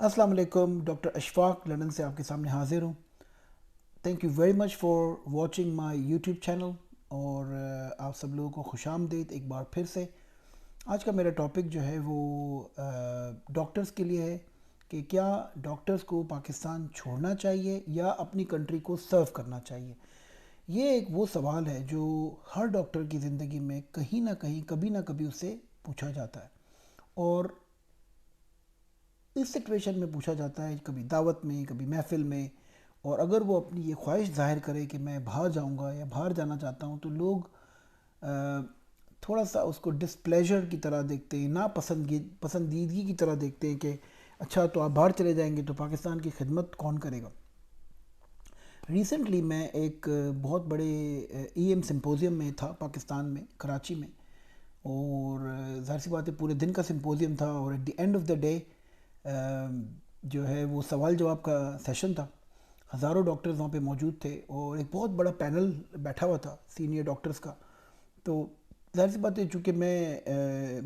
السلام علیکم، doctor Ashfaq London سے آپ کے سامنے حاضر ہوں۔ Thank you very much for watching my YouTube channel, اور آپ سب لوگوں کو خوش آمدید ایک بار پھر سے۔ آج کا میرا ٹاپک جو ہے وہ ڈاکٹرز کے لیے ہے کہ کیا ڈاکٹرز کو پاکستان چھوڑنا چاہیے یا اپنی کنٹری کو سرو کرنا چاہیے۔ یہ ایک وہ سوال ہے جو ہر ڈاکٹر کی زندگی میں کہیں نہ کہیں کبھی نہ کبھی اس سے پوچھا جاتا ہے، اور اس سچویشن میں پوچھا جاتا ہے، کبھی دعوت میں، کبھی محفل میں، اور اگر وہ اپنی یہ خواہش ظاہر کرے کہ میں باہر جاؤں گا یا باہر جانا چاہتا ہوں، تو لوگ تھوڑا سا اس کو ڈسپلیجر کی طرح دیکھتے ہیں، پسندیدگی کی طرح دیکھتے ہیں کہ اچھا تو آپ باہر چلے جائیں گے تو پاکستان کی خدمت کون کرے گا۔ ریسنٹلی میں ایک بہت بڑے ای ایم سمپوزیم میں تھا پاکستان میں، کراچی میں، اور ظاہر سی بات ہے پورے دن کا سمپوزیم تھا، اور at the end of the day جو ہے وہ سوال جواب کا سیشن تھا۔ ہزاروں ڈاکٹرز وہاں پہ موجود تھے، اور ایک بہت بڑا پینل بیٹھا ہوا تھا سینئر ڈاکٹرز کا۔ تو ظاہر سی بات ہے چونکہ میں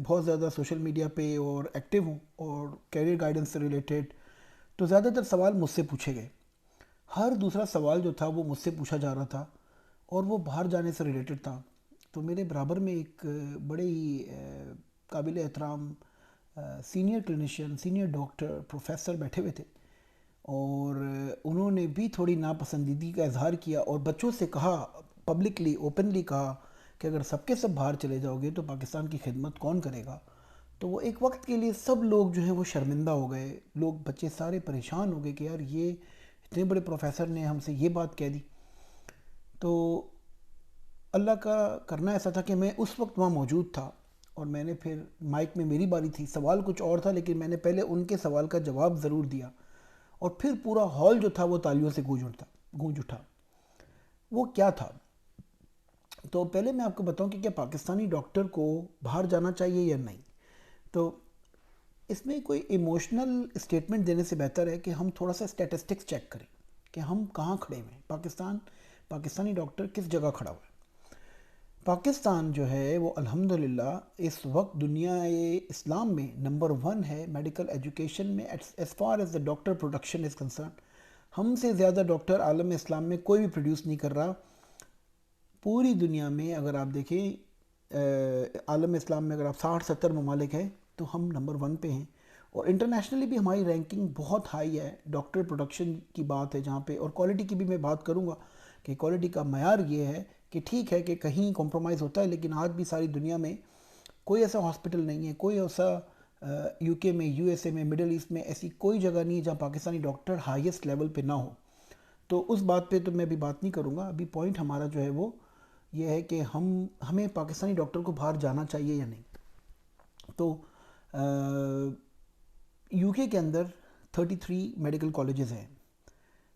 بہت زیادہ سوشل میڈیا پہ اور ایکٹیو ہوں اور کیریئر گائیڈنس سے ریلیٹڈ، تو زیادہ تر سوال مجھ سے پوچھے گئے۔ ہر دوسرا سوال جو تھا وہ مجھ سے پوچھا جا رہا تھا، اور وہ باہر جانے سے ریلیٹڈ تھا۔ تو میرے برابر میں ایک بڑے ہی قابل احترام senior clinician, senior doctor, professor بیٹھے ہوئے تھے، اور انہوں نے بھی تھوڑی ناپسندیدگی کا اظہار کیا، اور بچوں سے کہا، پبلکلی اوپنلی کہا کہ اگر سب کے سب باہر چلے جاؤ گے تو پاکستان کی خدمت کون کرے گا۔ تو وہ ایک وقت کے لیے سب لوگ جو ہیں وہ شرمندہ ہو گئے، لوگ بچے سارے پریشان ہو گئے کہ یار یہ اتنے بڑے پروفیسر نے ہم سے یہ بات کہہ دی۔ تو اللہ کا کرنا ایسا تھا کہ میں اس وقت وہاں موجود تھا، اور میں نے پھر مائک میں میری باری تھی، سوال کچھ اور تھا لیکن میں نے پہلے ان کے سوال کا جواب ضرور دیا، اور پھر پورا ہال جو تھا وہ تالیوں سے گونج اٹھا۔ وہ کیا تھا؟ تو پہلے میں آپ کو بتاؤں کہ کیا پاکستانی ڈاکٹر کو باہر جانا چاہیے یا نہیں۔ تو اس میں کوئی ایموشنل اسٹیٹمنٹ دینے سے بہتر ہے کہ ہم تھوڑا سا اسٹیٹسٹکس چیک کریں کہ ہم کہاں کھڑے ہوئے ہیں، پاکستانی ڈاکٹر کس جگہ کھڑا ہوا ہے۔ پاکستان جو ہے وہ الحمدللہ اس وقت دنیا اسلام میں نمبر ون ہے میڈیکل ایجوکیشن میں، as far as the doctor production is concern. ہم سے زیادہ ڈاکٹر عالم اسلام میں کوئی بھی پروڈیوس نہیں کر رہا پوری دنیا میں۔ اگر آپ دیکھیں عالم اسلام میں اگر آپ 60-70 ممالک ہیں تو ہم نمبر ون پہ ہیں، اور انٹرنیشنلی بھی ہماری رینکنگ بہت ہائی ہے ڈاکٹر پروڈکشن کی بات ہے جہاں پہ، اور کوالٹی کی بھی میں بات کروں گا کہ کوالٹی کا معیار یہ ہے کہ ٹھیک ہے کہ کہیں کمپرومائز ہوتا ہے، لیکن آج بھی ساری دنیا میں کوئی ایسا ہاسپٹل نہیں ہے، کوئی ایسا یو کے میں، یو ایس اے میں، مڈل ایسٹ میں ایسی کوئی جگہ نہیں ہے جہاں پاکستانی ڈاکٹر ہائیسٹ لیول پہ نہ ہو۔ تو اس بات پہ تو میں ابھی بات نہیں کروں گا، ابھی پوائنٹ ہمارا جو ہے وہ یہ ہے کہ ہمیں پاکستانی ڈاکٹر کو باہر جانا چاہیے یا نہیں۔ تو یو کے اندر 33 میڈیکل کالجز ہیں،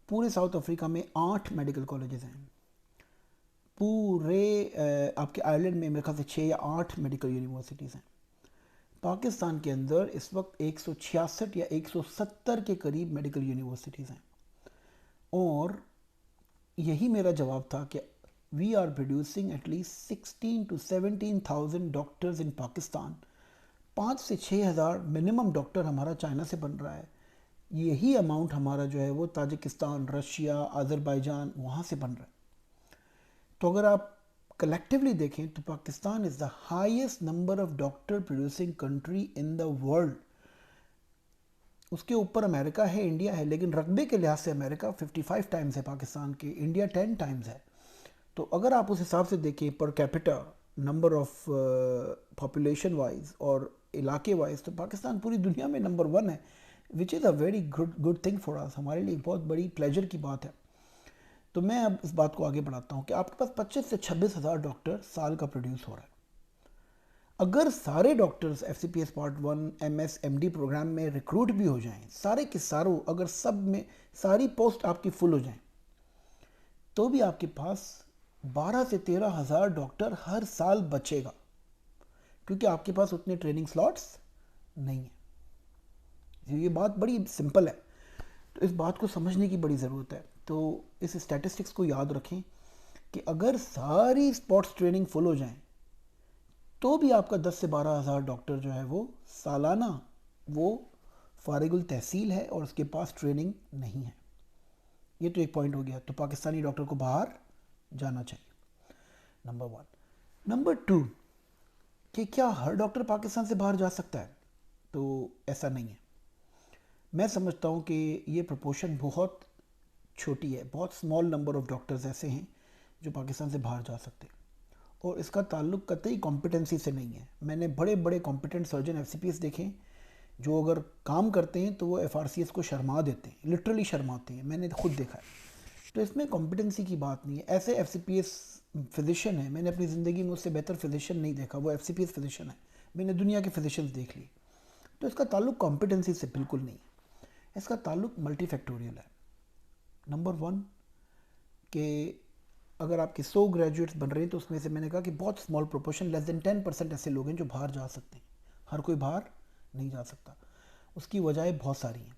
پورے ساؤتھ افریقہ میں 8 میڈیکل کالجز ہیں، پورے آپ کے آئرلینڈ میں میرے خیال سے 6 یا 8 میڈیکل یونیورسٹیز ہیں۔ پاکستان کے اندر اس وقت 166 یا 170 کے قریب میڈیکل یونیورسٹیز ہیں، اور یہی میرا جواب تھا کہ we are producing at least 16,000 to 17,000 doctors in Pakistan. 5 سے 6 ہزار منیمم ڈاکٹر ہمارا چائنا سے بن رہا ہے، یہی اماؤنٹ ہمارا جو ہے وہ تاجکستان، رشیا، آذربائیجان وہاں سے بن رہا ہے۔ تو اگر آپ کلیکٹیولی دیکھیں تو Pakistan is the highest number of doctor producing country in the world. اس کے اوپر امریکہ ہے، انڈیا ہے، لیکن رقبے کے لحاظ سے امریکہ 55 ٹائمز ہے پاکستان کے، انڈیا 10 ٹائمز ہے۔ تو اگر آپ اس حساب سے دیکھیں per capita number of population wise اور علاقے وائز، تو پاکستان پوری دنیا میں نمبر ون ہے، which is a very good thing for us, ہمارے لیے بہت بڑی پلیجر کی بات ہے۔ تو میں اب اس بات کو آگے بڑھاتا ہوں کہ آپ کے پاس 25 سے 26 ہزار ڈاکٹر سال کا پروڈیوس ہو رہا ہے۔ اگر سارے doctors F C P S part 1 M S M D program میں ریکروٹ بھی ہو جائیں، سارے کے ساروں، اگر سب میں ساری پوسٹ آپ کی فل ہو جائیں، تو بھی آپ کے پاس 12 سے 13 ہزار ڈاکٹر ہر سال بچے گا، کیونکہ آپ کے پاس اتنے ٹریننگ سلاٹس نہیں ہیں۔ یہ بات بڑی سمپل ہے، تو اس بات کو سمجھنے کی بڑی ضرورت ہے۔ تو اس اسٹیٹسٹکس کو یاد رکھیں کہ اگر ساری اسپورٹس ٹریننگ فل ہو جائیں تو بھی آپ کا 10 سے 12 ہزار ڈاکٹر جو ہے وہ سالانہ وہ فارغ التحصیل ہے اور اس کے پاس ٹریننگ نہیں ہے. یہ تو ایک پوائنٹ ہو گیا. تو پاکستانی ڈاکٹر کو باہر جانا چاہیے، نمبر 1. نمبر 2 کہ کیا ہر ڈاکٹر پاکستان سے باہر جا سکتا ہے؟ تو ایسا نہیں ہے. میں سمجھتا ہوں کہ یہ پروپورشن بہت چھوٹی ہے. بہت سمال نمبر آف ڈاکٹرز ایسے ہیں جو پاکستان سے باہر جا سکتے ہیں، اور اس کا تعلق قطعی کمپیٹنسی سے نہیں ہے. میں نے بڑے بڑے competent surgeon F C P S دیکھیں جو اگر کام کرتے ہیں تو وہ ایف آر سی ایس کو شرما دیتے ہیں، لٹرلی شرماتے ہیں. میں نے خود دیکھا ہے. تو اس میں کمپیٹنسی کی بات نہیں ہے. ایسے F C P S physician ہیں، میں نے اپنی زندگی میں اس سے بہتر فزیشین نہیں دیکھا. وہ F C P S physician ہے، میں نے دنیا کے فزیشینز دیکھ لیے. تو اس کا تعلق کمپیٹنسی سے بالکل نہیں ہے. اس کا تعلق ملٹی فیکٹوریل ہے. نمبر 1 کہ اگر آپ کے 100 گریجویٹس بن رہے ہیں تو اس میں سے میں نے کہا کہ بہت اسمال پروپورشن لیس دین 10% ایسے لوگ ہیں جو باہر جا سکتے ہیں. ہر کوئی باہر نہیں جا سکتا. اس کی وجہ بہت ساری ہیں.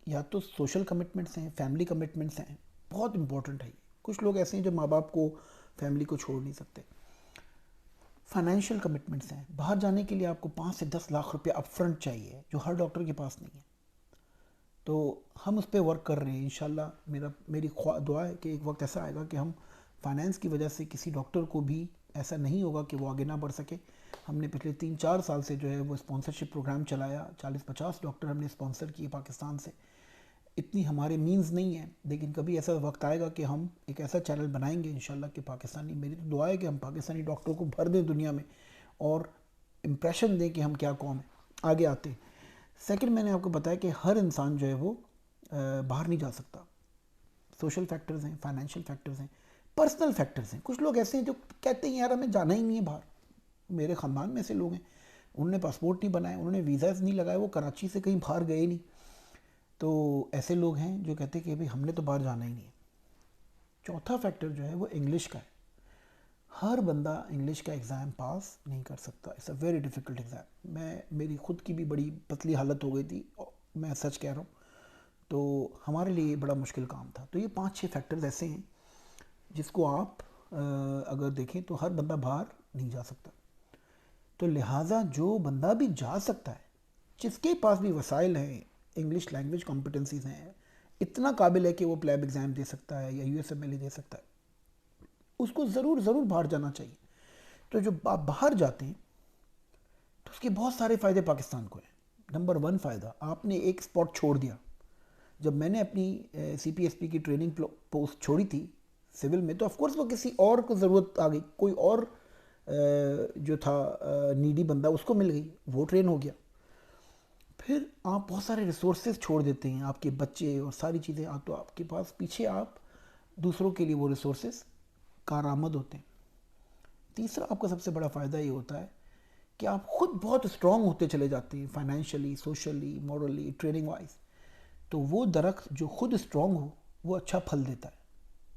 یا تو سوشل کمٹمنٹس ہیں، فیملی کمٹمنٹس ہیں، بہت امپورٹنٹ ہے. کچھ لوگ ایسے ہیں جو ماں باپ کو، فیملی کو چھوڑ نہیں سکتے. فائنینشیل کمٹمنٹس ہیں. باہر جانے کے لیے آپ کو 5 سے 10 لاکھ روپے اپ فرنٹ چاہیے جو ہر ڈاکٹر کے پاس نہیں ہے. تو ہم اس پہ ورک کر رہے ہیں انشاءاللہ. میری دعا ہے کہ ایک وقت ایسا آئے گا کہ ہم فائنینس کی وجہ سے کسی ڈاکٹر کو بھی ایسا نہیں ہوگا کہ وہ آگے نہ بڑھ سکے. ہم نے پچھلے 3-4 سال سے جو ہے وہ اسپانسرشپ پروگرام چلایا. 40-50 ڈاکٹر ہم نے اسپانسر کیے پاکستان سے. اتنی ہمارے مینز نہیں ہیں، لیکن کبھی ایسا وقت آئے گا کہ ہم ایک ایسا چینل بنائیں گے انشاءاللہ کہ پاکستانی، میری تو دعا ہے کہ ہم پاکستانی ڈاکٹر کو بھر دیں دنیا میں اور امپریشن دیں کہ ہم کیا قوم ہیں، آگے آتے ہیں. سیکنڈ، میں نے آپ کو بتایا کہ ہر انسان جو ہے وہ باہر نہیں جا سکتا. سوشل فیکٹرز ہیں، فائنینشیل فیکٹرز ہیں، پرسنل فیکٹرز ہیں. کچھ لوگ ایسے ہیں جو کہتے ہیں یار ہمیں جانا ہی نہیں ہے باہر. میرے خاندان میں سے لوگ ہیں، انہوں نے پاسپورٹ نہیں بنائے، انہوں نے ویزاز نہیں لگائے، وہ کراچی سے کہیں باہر گئے نہیں. تو ایسے لوگ ہیں جو کہتے ہیں کہ بھئی ہم نے تو باہر جانا ہی نہیں ہے. چوتھا فیکٹر جو ہے وہ انگلش کا ہے. ہر بندہ انگلش کا ایگزام پاس نہیں کر سکتا. It's a very difficult exam. میری خود کی بھی بڑی پتلی حالت ہو گئی تھی، میں سچ کہہ رہا ہوں. تو ہمارے لیے یہ بڑا مشکل کام تھا. تو یہ 5-6 فیکٹرز ایسے ہیں جس کو آپ اگر دیکھیں تو ہر بندہ باہر نہیں جا سکتا. تو لہٰذا جو بندہ بھی جا سکتا ہے، جس کے پاس بھی وسائل ہیں، انگلش لینگویج کمپٹنسیز ہیں، اتنا قابل ہے کہ وہ پلیب ایگزام دے سکتا ہے یا U S M L E دے سکتا ہے، اس کو ضرور باہر جانا چاہیے. تو جو آپ باہر جاتے ہیں تو اس کے بہت سارے فائدے پاکستان کو ہیں. نمبر 1 فائدہ، آپ نے ایک اسپاٹ چھوڑ دیا. جب میں نے اپنی سی پی ایس پی کی ٹریننگ پوسٹ چھوڑی تھی سول میں، تو آف کورس وہ کسی اور کو ضرورت آ گئی، کوئی اور جو تھا نیڈی بندہ اس کو مل گئی، وہ ٹرین ہو گیا. پھر آپ بہت سارے ریسورسز چھوڑ دیتے ہیں، آپ کے بچے اور ساری چیزیں، تو آپ کے پاس پیچھے آپ دوسروں کے لیے وہ ریسورسز کارآمد ہوتے ہیں. تیسرا آپ کا سب سے بڑا فائدہ یہ ہوتا ہے کہ آپ خود بہت اسٹرانگ ہوتے چلے جاتے ہیں، financially, socially, morally, training wise. تو وہ درخت جو خود اسٹرانگ ہو وہ اچھا پھل دیتا ہے.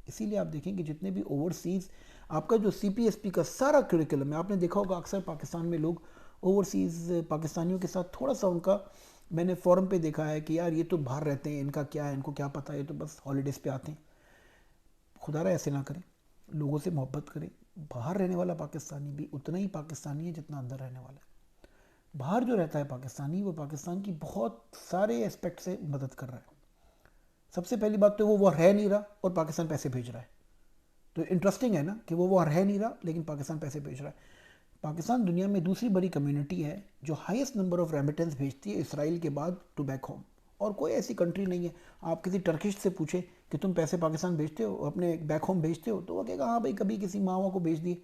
اسی لیے آپ دیکھیں کہ جتنے بھی اوورسیز آپ کا جو سی پی ایس پی کا سارا کریکلم ہے، آپ نے دیکھا ہوگا اکثر پاکستان میں لوگ اوورسیز پاکستانیوں کے ساتھ تھوڑا سا ان کا، میں نے فورم پہ دیکھا ہے کہ یار یہ تو باہر رہتے ہیں، ان کا کیا ہے، ان کو کیا پتہ ہے، یہ تو بس ہالیڈیز پہ آتے ہیں. خدا را ایسے نہ کریں، لوگوں سے محبت کریں. باہر رہنے والا پاکستانی بھی اتنا ہی پاکستانی ہے جتنا اندر رہنے والا ہے. باہر جو رہتا ہے پاکستانی، وہ پاکستان کی بہت سارے اسپیکٹ سے مدد کر رہا ہے. سب سے پہلی بات تو وہ رہ نہیں رہا اور پاکستان پیسے بھیج رہا ہے. تو انٹرسٹنگ ہے نا کہ وہ رہ نہیں رہا لیکن پاکستان پیسے بھیج رہا ہے. پاکستان دنیا میں دوسری بڑی کمیونٹی ہے جو ہائیسٹ نمبر آف ریمیٹنس بھیجتی ہے اسرائیل کے بعد ٹو بیک ہوم. اور کوئی ایسی کنٹری نہیں ہے. آپ کسی ٹرکش سے پوچھیں کہ تم پیسے پاکستان بھیجتے ہو، اپنے بیک ہوم بھیجتے ہو، تو وہ کہے گا ہاں بھائی کبھی کسی ماما کو بھیج دیے.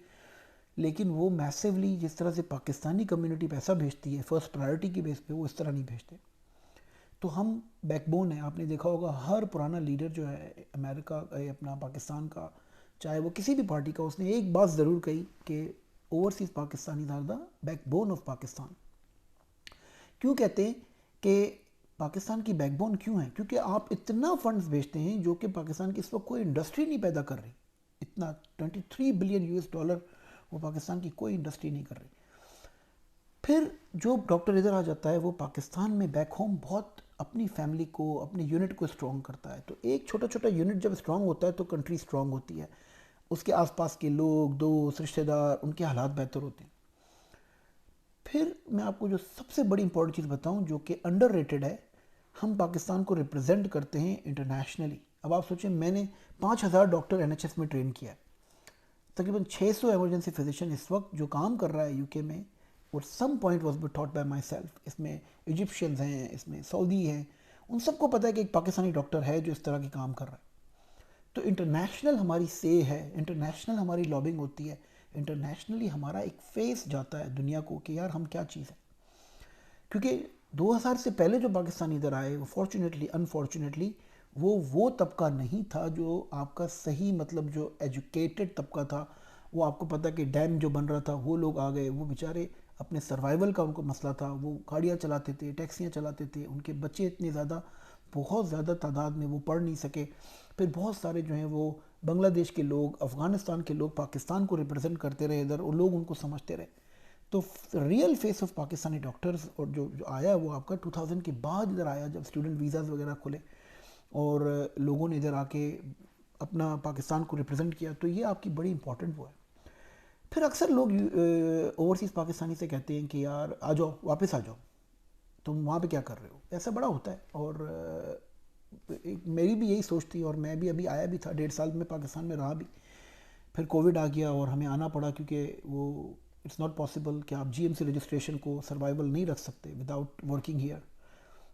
لیکن وہ میسیولی جس طرح سے پاکستانی کمیونٹی پیسہ بھیجتی ہے فرسٹ پرائرٹی کی بیس پہ، وہ اس طرح نہیں بھیجتے. تو ہم بیک بون ہیں. آپ نے دیکھا ہوگا ہر پرانا لیڈر جو ہے امریکہ اپنا پاکستان کا، چاہے وہ کسی بھی پارٹی کا، اس نے ایک بات ضرور کہی کہ overseas Pakistani are the backbone of Pakistan. کیوں کہتے ہیں کہ پاکستان کی بیک بون کیوں ہے؟ کیونکہ آپ اتنا فنڈز بھیجتے ہیں جو کہ پاکستان کی اس وقت کوئی انڈسٹری نہیں پیدا کر رہی. اتنا 23 بلین یو ایس ڈالر وہ پاکستان کی کوئی انڈسٹری نہیں کر رہی. پھر جو ڈاکٹر ادھر آ جاتا ہے وہ پاکستان میں بیک ہوم بہت اپنی فیملی کو، اپنی یونٹ کو اسٹرانگ کرتا ہے. تو ایک چھوٹا چھوٹا یونٹ جب اسٹرانگ ہوتا ہے تو کنٹری اسٹرانگ ہوتی ہے. اس کے آس پاس کے لوگ، دوست، رشتہ دار، ان کے حالات بہتر ہوتے ہیں. پھر میں آپ کو جو سب سے بڑی امپورٹنٹ چیز بتاؤں جو کہ انڈر ریٹڈ ہے، ہم پاکستان کو ریپرزینٹ کرتے ہیں انٹرنیشنلی. اب آپ سوچیں میں نے 5,000 ڈاکٹر این ایچ ایس میں ٹرین کیا ہے, تقریباً 600 ایمرجنسی فزیشین اس وقت جو کام کر رہا ہے یو کے میں, اور some point was be taught by myself. اس میں ایجپشینز ہیں, اس میں سعودی ہیں, ان سب کو پتہ ہے کہ ایک پاکستانی ڈاکٹر ہے جو اس طرح کے کام کر رہا ہے. تو انٹرنیشنل ہماری سے ہے, انٹرنیشنل ہماری لابنگ ہوتی ہے, انٹرنیشنلی ہمارا ایک فیس جاتا ہے دنیا کو کہ یار ہم کیا چیز ہے. کیونکہ 2000 سے پہلے جو پاکستانی ادھر آئے وہ فارچونیٹلی انفارچونیٹلی وہ طبقہ نہیں تھا جو آپ کا صحیح مطلب جو ایجوکیٹڈ طبقہ تھا. وہ آپ کو پتہ کہ ڈیم جو بن رہا تھا وہ لوگ آ گئے, وہ بیچارے اپنے سروائیول کا ان کو مسئلہ تھا, وہ گاڑیاں چلاتے تھے, ٹیکسیاں چلاتے تھے, ان کے بچے اتنے زیادہ بہت زیادہ تعداد میں وہ پڑھ نہیں سکے. پھر بہت سارے جو ہیں وہ بنگلہ دیش کے لوگ, افغانستان کے لوگ پاکستان کو ریپرزینٹ کرتے رہے ادھر, اور لوگ ان کو سمجھتے رہے. تو real face of Pakistani doctors اور جو آیا وہ آپ کا 2000 کے بعد ادھر آیا, جب اسٹوڈنٹ ویزاز وغیرہ کھلے اور لوگوں نے ادھر آ کے اپنا پاکستان کو ریپرزینٹ کیا. تو یہ آپ کی بڑی امپورٹنٹ وہ ہے. پھر اکثر لوگ اوورسیز پاکستانی سے کہتے ہیں کہ یار آ جاؤ, واپس آ جاؤ, تم وہاں پہ کیا کر رہے ہو. ایسا بڑا ہوتا ہے. اور میری بھی یہی سوچ تھی, اور میں بھی ابھی آیا بھی تھا, 1.5 سال میں پاکستان میں رہا بھی. پھر کووڈ آ گیا اور ہمیں آنا پڑا, کیونکہ وہ اٹس ناٹ پاسبل کہ آپ جی ایم سی رجسٹریشن کو سروائیول نہیں رکھ سکتے وداؤٹ ورکنگ ہیئر.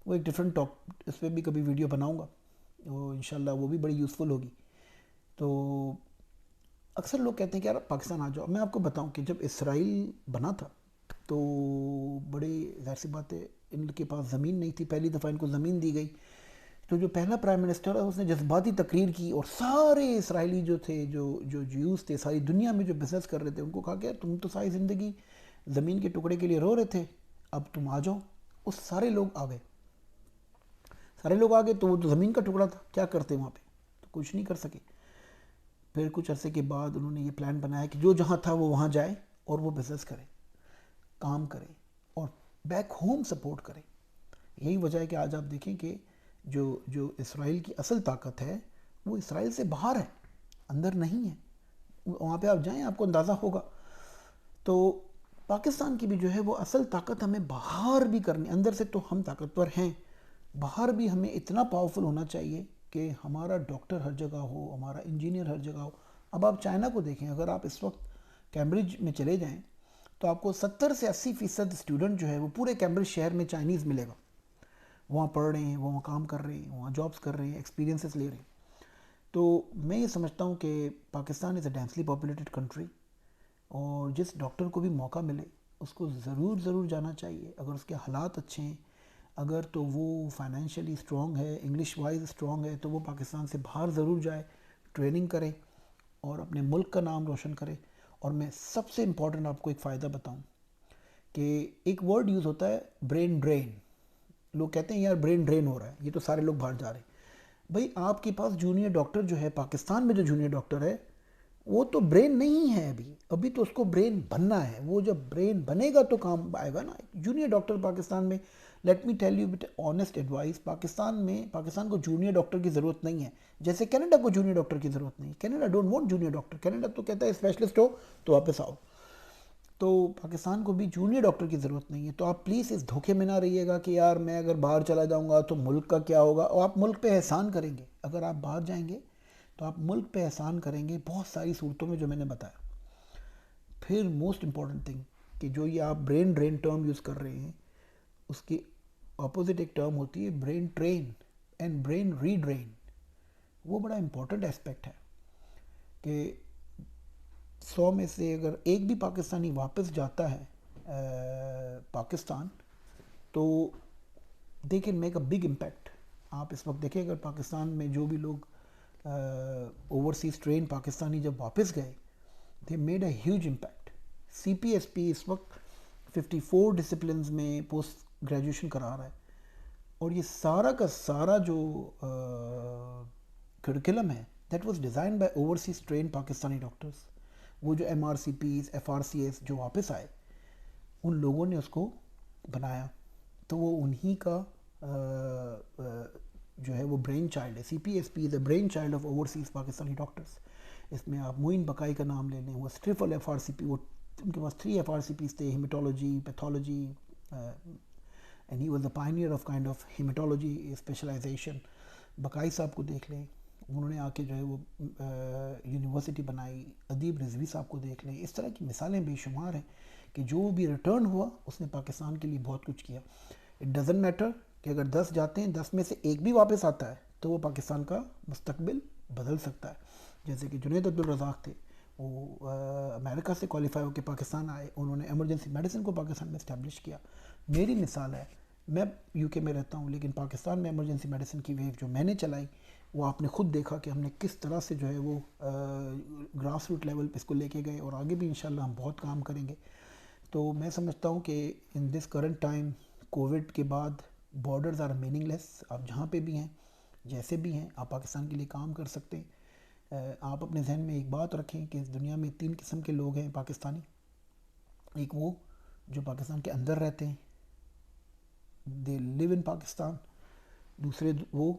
وہ ایک ڈفرینٹ ٹاپ, اس پہ بھی کبھی ویڈیو بناؤں گا, اور انشاءاللہ وہ بھی بڑی یوزفل ہوگی. تو اکثر لوگ کہتے ہیں کہ یار پاکستان آ جاؤ. میں آپ کو بتاؤں کہ جب اسرائیل بنا تھا تو بڑی ظاہر سی بات ہے ان کے پاس زمین نہیں تھی, پہلی دفعہ ان کو زمین دی گئی. تو جو پہلا پرائم منسٹر ہے اس نے جذباتی تقریر کی, اور سارے اسرائیلی جو تھے, جو یوز تھے ساری دنیا میں جو بزنس کر رہے تھے, ان کو کہا کہ تم تو ساری زندگی زمین کے ٹکڑے کے لیے رو رہے تھے, اب تم آ جاؤ. اس سارے لوگ آ گئے, سارے لوگ آ گئے. تو وہ تو زمین کا ٹکڑا تھا, کیا کرتے وہاں پہ, تو کچھ نہیں کر سکے. پھر کچھ عرصے کے بعد انہوں نے یہ پلان بنایا کہ جو جہاں تھا وہ وہاں جائے اور وہ بزنس کرے, کام کرے, اور بیک ہوم سپورٹ کرے. یہی وجہ ہے کہ آج آپ دیکھیں کہ جو اسرائیل کی اصل طاقت ہے وہ اسرائیل سے باہر ہے, اندر نہیں ہے. وہاں پہ آپ جائیں آپ کو اندازہ ہوگا. تو پاکستان کی بھی جو ہے وہ اصل طاقت ہمیں باہر بھی کرنی, اندر سے تو ہم طاقتور ہیں, باہر بھی ہمیں اتنا پاورفل ہونا چاہیے کہ ہمارا ڈاکٹر ہر جگہ ہو, ہمارا انجینئر ہر جگہ ہو. اب آپ چائنا کو دیکھیں, اگر آپ اس وقت کیمبرج میں چلے جائیں تو آپ کو 70 سے 80% اسٹوڈنٹ جو ہے وہ پورے کیمبرج شہر میں چائنیز ملے گا. وہاں پڑھ رہے ہیں, وہاں کام کر رہے ہیں, وہاں جابس کر رہے ہیں, ایکسپیرینسز لے رہے ہیں. تو میں یہ سمجھتا ہوں کہ پاکستان از اے ڈینسلی پاپولیٹڈ کنٹری, اور جس ڈاکٹر کو بھی موقع ملے اس کو ضرور جانا چاہیے. اگر اس کے حالات اچھے ہیں, اگر تو وہ فائنینشلی اسٹرانگ ہے, انگلش وائز اسٹرانگ ہے, تو وہ پاکستان سے باہر ضرور جائے, ٹریننگ کرے اور اپنے ملک کا نام روشن کرے. اور میں سب سے امپورٹنٹ آپ کو ایک فائدہ بتاؤں کہ ایک ورڈ یوز ہوتا ہے برین ڈرین. لوگ کہتے ہیں یار برین ڈرین ہو رہا ہے, یہ تو سارے لوگ باہر جا رہے ہیں. بھائی آپ کے پاس جونیئر ڈاکٹر جو ہے پاکستان میں, جو جونیئر ڈاکٹر ہے وہ تو برین نہیں ہے ابھی تو اس کو برین بننا ہے. وہ جب برین بنے گا تو کام آئے گا نا. جونیئر ڈاکٹر پاکستان میں, let me tell you but honest advice, Pakistan کو جونیئر ڈاکٹر کی ضرورت نہیں ہے, جیسے کینیڈا کو جونیئر ڈاکٹر کی ضرورت نہیں. Canada don't want junior doctor, Canada تو کہتا ہے اسپیشلسٹ ہو تو واپس آؤ. تو پاکستان کو بھی جونیئر ڈاکٹر کی ضرورت نہیں ہے. تو آپ پلیز اس دھوکے میں نہ رہیے گا کہ یار میں اگر باہر چلا جاؤں گا تو ملک کا کیا ہوگا. اور آپ ملک پہ احسان کریں گے, اگر آپ باہر جائیں گے تو آپ ملک پہ احسان کریں گے بہت ساری صورتوں میں جو میں نے بتایا. پھر موسٹ امپورٹنٹ تھنگ کہ جو یہ آپ برین ڈرین ٹرم یوز کر رہے ہیں, اس کی اپوزٹ ایک ٹرم ہوتی ہے brain drain and brain re drain. وہ بڑا امپورٹنٹ اسپیکٹ ہے کہ 100 میں سے اگر ایک بھی پاکستانی واپس جاتا ہے پاکستان تو they can make a big impact. آپ اس وقت دیکھیں اگر پاکستان میں جو بھی لوگ اوورسیز ٹرین پاکستانی جب واپس گئے, they made a huge impact. C P S P اس وقت 54 ڈسپلنز میں پوسٹ گریجویشن کرا رہا ہے, اور یہ سارا کا سارا جو کرکلم ہے that was design by overseas train Pakistani doctors. وہ جو M R C Ps, F R C S جو واپس آئے, ان لوگوں نے اس کو بنایا. تو وہ انہی کا جو ہے وہ برین چائلڈ ہے. C P S P is a brain child of overseas Pakistani doctors. اس میں آپ معین بقائی کا نام لے لیں, وہ triple F R C P, وہ ان کے پاس 3 ایف آر سی پیز تھے, hematology, pathology, and he was the pioneer of kind of hematology specialization. Baqai صاحب کو دیکھ لیں, انہوں نے آ کے جو ہے وہ یونیورسٹی بنائی. ادیب رضوی صاحب کو دیکھ لیں. اس طرح کی مثالیں بے شمار ہیں کہ جو بھی ریٹرن ہوا اس نے پاکستان کے لیے بہت کچھ کیا. اٹ ڈزنٹ میٹر کہ اگر 10 جاتے ہیں 10 میں سے ایک بھی واپس آتا ہے تو وہ پاکستان کا مستقبل بدل سکتا ہے. جیسے کہ جنید عبدالرزاق تھے, وہ امریکہ سے کوالیفائی ہو کے پاکستان آئے, انہوں نے ایمرجنسی میڈیسن کو پاکستان میں اسٹیبلش کیا. میری مثال ہے, میں یو کے میں رہتا ہوں لیکن پاکستان میں ایمرجنسی میڈیسن کی ویو جو میں نے چلائی وہ آپ نے خود دیکھا کہ ہم نے کس طرح سے جو ہے وہ گراس روٹ لیول پہ اس کو لے کے گئے, اور آگے بھی انشاءاللہ ہم بہت کام کریں گے. تو میں سمجھتا ہوں کہ ان دس کرنٹ ٹائم کووڈ کے بعد بارڈرز آر میننگ لیس. آپ جہاں پہ بھی ہیں, جیسے بھی ہیں, آپ پاکستان کے لیے کام کر سکتے ہیں. آپ اپنے ذہن میں ایک بات رکھیں کہ اس دنیا میں 3 قسم کے لوگ ہیں پاکستانی. ایک وہ جو پاکستان کے اندر رہتے ہیں, دے لیو ان پاکستان. دوسرے وہ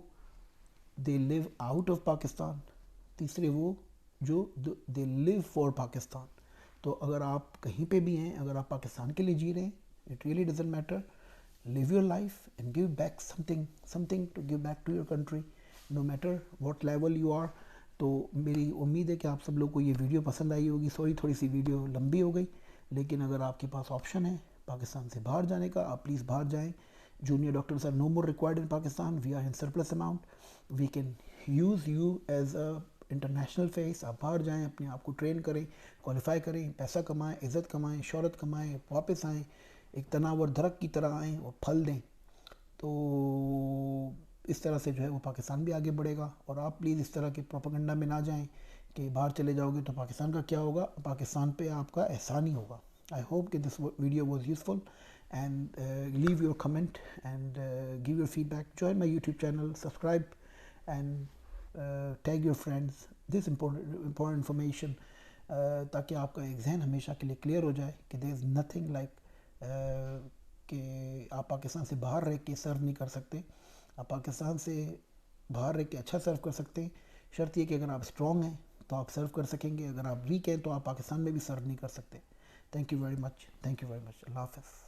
دے لیو آؤٹ آف پاکستان. تیسرے وہ جو دے لیو فار پاکستان. تو اگر آپ کہیں پہ بھی ہیں, اگر آپ پاکستان کے لیے جی رہے ہیں, it really doesn't matter, live your life and give back something to give back to your country, no matter what level you are. تو میری امید ہے کہ آپ سب لوگ کو یہ ویڈیو پسند آئی ہوگی. سوری تھوڑی سی ویڈیو لمبی ہو گئی, لیکن اگر آپ کے پاس آپشن ہے پاکستان سے باہر جانے کا, آپ پلیز باہر جائیں. Junior doctors are no more required in Pakistan. We are in surplus amount. We can use you as a international face. آپ باہر جائیں, اپنے آپ کو ٹرین کریں, کوالیفائی کریں, پیسہ کمائیں, عزت کمائیں, شہرت کمائیں, واپس آئیں, ایک تناور درخت کی طرح آئیں اور پھل دیں. تو اس طرح سے جو ہے وہ پاکستان بھی آگے بڑھے گا. اور آپ پلیز اس طرح کے پروپیگنڈا میں نہ جائیں کہ باہر چلے جاؤ گے تو پاکستان کا کیا ہوگا. پاکستان پہ آپ کا احسان ہی ہوگا. آئی ہوپ کہ this video was useful and leave your comment and give your feed. Join my YouTube channel, subscribe and tag your friends this important information, تاکہ آپ کا ایک ذہن ہمیشہ کے لیے کلیئر ہو جائے کہ دیر از نتھنگ لائک کہ آپ پاکستان سے باہر رہ کے سرو نہیں کر سکتے. آپ پاکستان سے باہر رہ کے اچھا سرو کر سکتے ہیں. شرط یہ کہ اگر آپ اسٹرانگ ہیں تو آپ سرو کر سکیں گے, اگر آپ ویک ہیں تو آپ پاکستان میں بھی سرو نہیں کر سکتے. Thank you very much. اللہ حافظ.